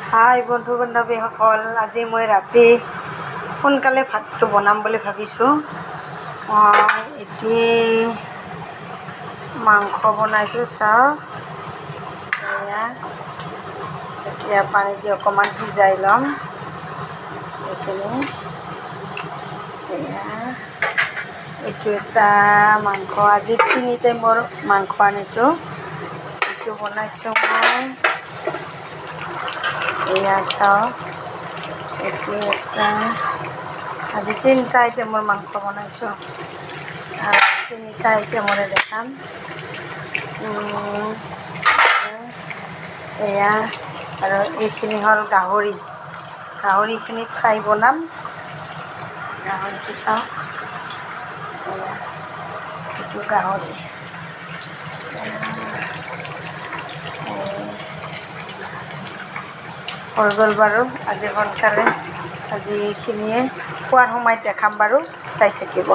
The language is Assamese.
হাই বন্ধু বান্ধৱীসকল, আজি মই ৰাতি সোনকালে ভাতটো বনাম বুলি ভাবিছোঁ। মই এতিয়া মাংস বনাইছোঁ, চাওক। এতিয়া পানী দি অকণমান সিজাই ল'ম এইখিনি। এইটো এটা মাংস, আজি 3 টাইমৰ মাংস আনিছোঁ। এইটো বনাইছোঁ মই। এয়া চাওক, এইটো এটা, আজি 3টা আইটেমৰ মাংস বনাইছোঁ আৰু 3টা আইটেমৰে দেখাম। এয়া আৰু এইখিনি হ'ল গাহৰিখিনি ফ্ৰাই বনাম। গাহৰিটো চাওক, এইটো গাহৰি। হৈ গ'ল বাৰু আজি সোনকালে। আজি এইখিনিয়ে, খোৱাৰ সময়ত দেখাম বাৰু, চাই থাকিব।